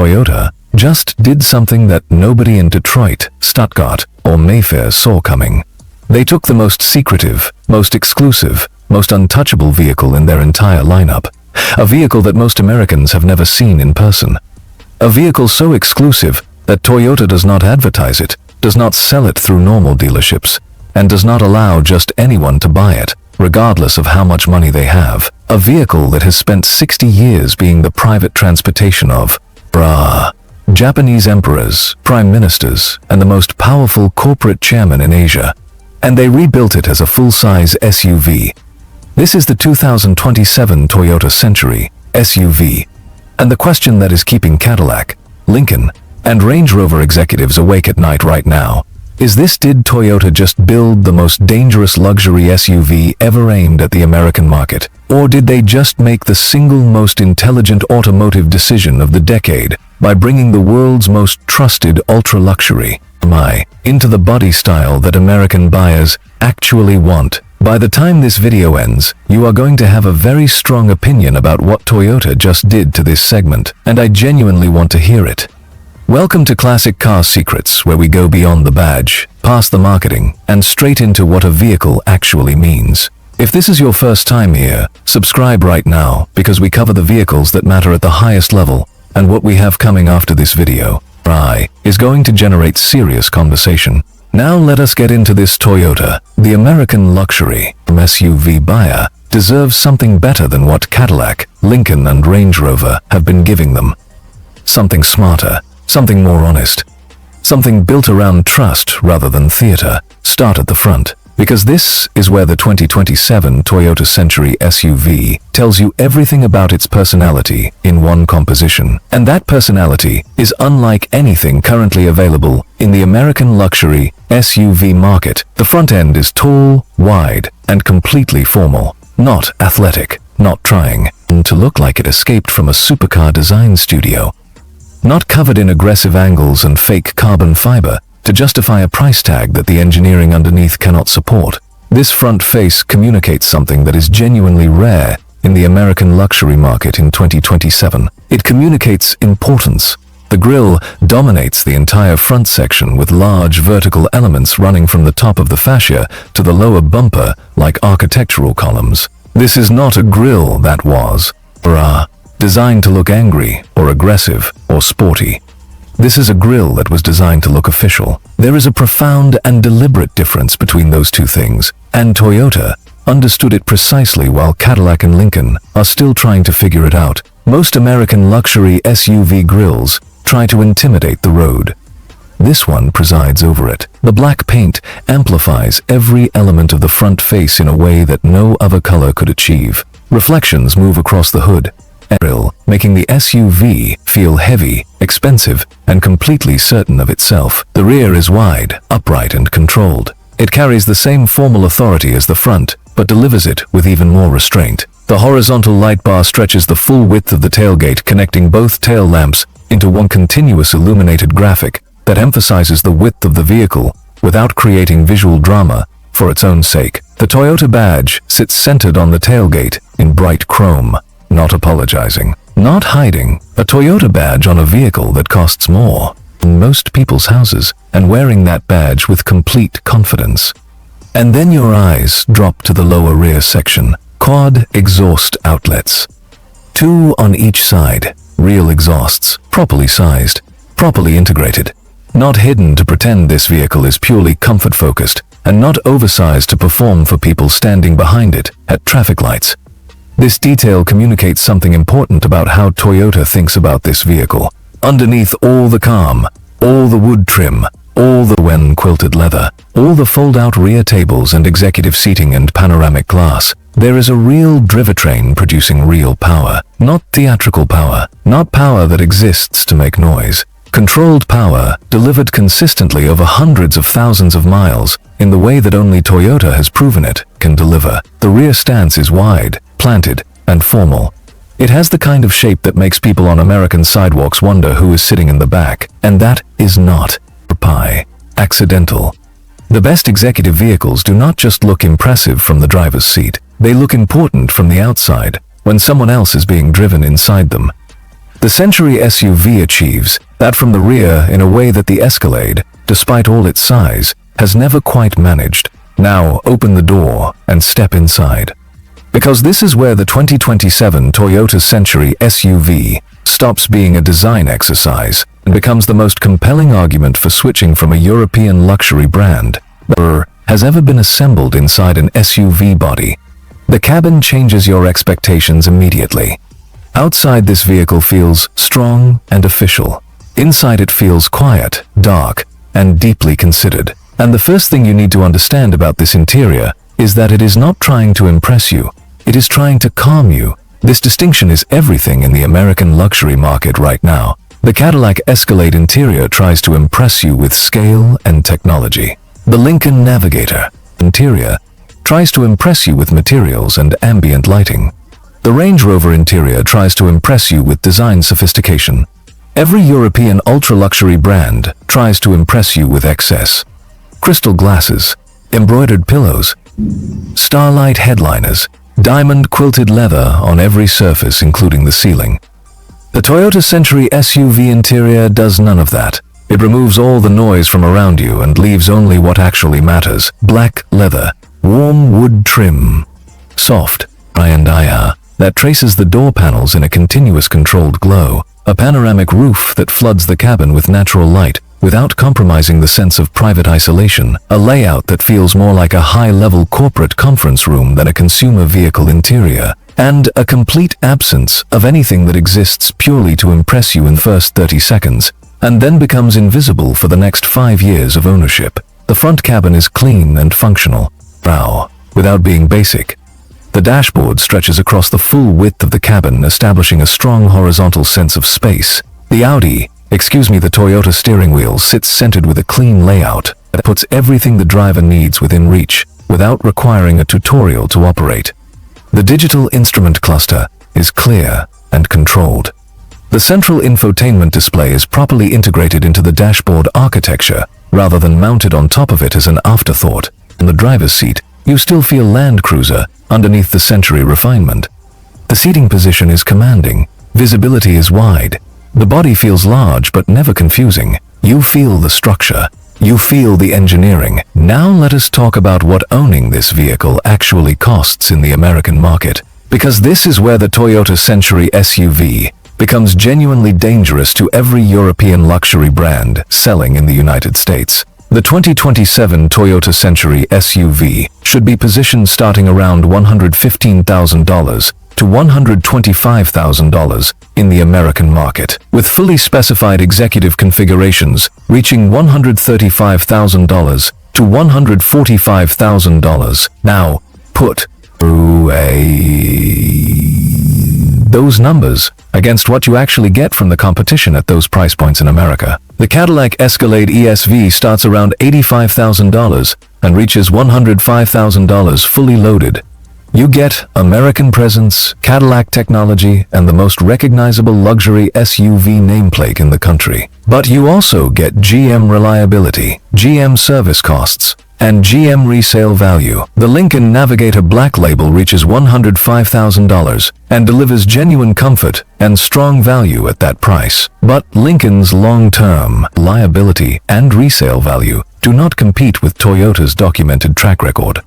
Toyota just did something that nobody in Detroit, Stuttgart, or Mayfair saw coming. They took the most secretive, most exclusive, most untouchable vehicle in their entire lineup. A vehicle that most Americans have never seen in person. A vehicle so exclusive that Toyota does not advertise it, does not sell it through normal dealerships, and does not allow just anyone to buy it, regardless of how much money they have. A vehicle that has spent 60 years being the private transportation of, Japanese emperors, prime ministers, and the most powerful corporate chairmen in Asia. And they rebuilt it as a full-size SUV. This is the 2027 Toyota Century SUV. And the question that is keeping Cadillac, Lincoln, and Range Rover executives awake at night right now is this: did Toyota just build the most dangerous luxury SUV ever aimed at the American market? Or did they just make the single most intelligent automotive decision of the decade by bringing the world's most trusted ultra-luxury into the body style that American buyers actually want? By the time this video ends, you are going to have a very strong opinion about what Toyota just did to this segment, and I genuinely want to hear it. Welcome to Classic Car Secrets, where we go beyond the badge, past the marketing, and straight into what a vehicle actually means. If this is your first time here, subscribe right now, because we cover the vehicles that matter at the highest level, and what we have coming after this video is going to generate serious conversation. Now let us get into this. Toyota, the American luxury SUV buyer, deserves something better than what Cadillac, Lincoln, and Range Rover have been giving them. Something smarter, something more honest, something built around trust rather than theater. Start at the front, because this is where the 2027 Toyota Century SUV tells you everything about its personality in one composition. And that personality is unlike anything currently available in the American luxury SUV market. The front end is tall, wide, and completely formal, not athletic, not trying to look like it escaped from a supercar design studio, not covered in aggressive angles and fake carbon fiber to justify a price tag that the engineering underneath cannot support. This front face communicates something that is genuinely rare in the American luxury market in 2027. It communicates importance. The grille dominates the entire front section with large vertical elements running from the top of the fascia to the lower bumper like architectural columns. This is not a grille that was designed to look angry or aggressive or sporty. This is a grille that was designed to look official. There is a profound and deliberate difference between those two things, and Toyota understood it precisely while Cadillac and Lincoln are still trying to figure it out. Most American luxury SUV grilles try to intimidate the road. This one presides over it. The black paint amplifies every element of the front face in a way that no other color could achieve. Reflections move across the hood, making the SUV feel heavy, expensive, and completely certain of itself. The rear is wide, upright, and controlled. It carries the same formal authority as the front, but delivers it with even more restraint. The horizontal light bar stretches the full width of the tailgate, connecting both tail lamps into one continuous illuminated graphic that emphasizes the width of the vehicle without creating visual drama for its own sake. The Toyota badge sits centered on the tailgate in bright chrome, not apologizing, not hiding. A Toyota badge on a vehicle that costs more than most people's houses, and wearing that badge with complete confidence. And then your eyes drop to the lower rear section. Quad exhaust outlets. 2 on each side. Real exhausts, properly sized, properly integrated. Not hidden to pretend this vehicle is purely comfort-focused, and not oversized to perform for people standing behind it at traffic lights. This detail communicates something important about how Toyota thinks about this vehicle. Underneath all the calm, all the wood trim, all the quilted leather, all the fold-out rear tables and executive seating and panoramic glass, there is a real drivetrain producing real power. Not theatrical power, not power that exists to make noise. Controlled power, delivered consistently over hundreds of thousands of miles, in the way that only Toyota has proven it can deliver. The rear stance is wide, planted, and formal. It has the kind of shape that makes people on American sidewalks wonder who is sitting in the back, and that is not accidental. The best executive vehicles do not just look impressive from the driver's seat, they look important from the outside, when someone else is being driven inside them. The Century SUV achieves that from the rear in a way that the Escalade, despite all its size, has never quite managed. Now open the door and step inside. Because this is where the 2027 Toyota Century SUV stops being a design exercise and becomes the most compelling argument for switching from a European luxury brand that has ever been assembled inside an SUV body. The cabin changes your expectations immediately. Outside, this vehicle feels strong and official. Inside, it feels quiet, dark, and deeply considered. And the first thing you need to understand about this interior is that it is not trying to impress you. It is trying to calm you. This distinction is everything in the American luxury market right now. The Cadillac Escalade interior tries to impress you with scale and technology. The Lincoln Navigator interior tries to impress you with materials and ambient lighting. The Range Rover interior tries to impress you with design sophistication. Every European ultra-luxury brand tries to impress you with excess. Crystal glasses, embroidered pillows, starlight headliners, diamond quilted leather on every surface including the ceiling. The Toyota Century SUV interior does none of that. It removes all the noise from around you and leaves only what actually matters. Black leather, warm wood trim, soft iron that traces the door panels in a continuous controlled glow, a panoramic roof that floods the cabin with natural light without compromising the sense of private isolation, a layout that feels more like a high-level corporate conference room than a consumer vehicle interior, and a complete absence of anything that exists purely to impress you in the first 30 seconds, and then becomes invisible for the next 5 years of ownership. The front cabin is clean and functional, without being basic. The dashboard stretches across the full width of the cabin, establishing a strong horizontal sense of space. The Toyota steering wheel sits centered with a clean layout that puts everything the driver needs within reach, without requiring a tutorial to operate. The digital instrument cluster is clear and controlled. The central infotainment display is properly integrated into the dashboard architecture, rather than mounted on top of it as an afterthought. In the driver's seat, you still feel Land Cruiser underneath the Century refinement. The seating position is commanding. Visibility is wide. The body feels large but never confusing. You feel the structure. You feel the engineering. Now let us talk about what owning this vehicle actually costs in the American market. Because this is where the Toyota Century SUV becomes genuinely dangerous to every European luxury brand selling in the United States. The 2027 Toyota Century SUV should be positioned starting around $115,000 to $125,000 in the American market, with fully specified executive configurations reaching $135,000 to $145,000. Now, put those numbers against what you actually get from the competition at those price points in America. The Cadillac Escalade ESV starts around $85,000 and reaches $105,000 fully loaded. You get American presence, Cadillac technology, and the most recognizable luxury SUV nameplate in the country. But you also get GM reliability, GM service costs, and GM resale value. The Lincoln Navigator Black Label reaches $105,000 and delivers genuine comfort and strong value at that price. But Lincoln's long-term liability and resale value do not compete with Toyota's documented track record.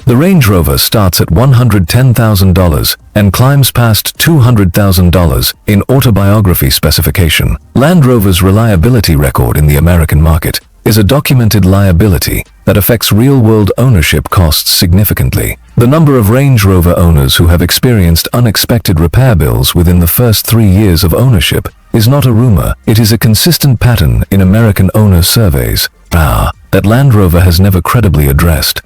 The Range Rover starts at $110,000 and climbs past $200,000 in autobiography specification. Land Rover's reliability record in the American market is a documented liability that affects real-world ownership costs significantly. The number of Range Rover owners who have experienced unexpected repair bills within the first 3 years of ownership is not a rumor. It is a consistent pattern in American owner surveys that Land Rover has never credibly addressed.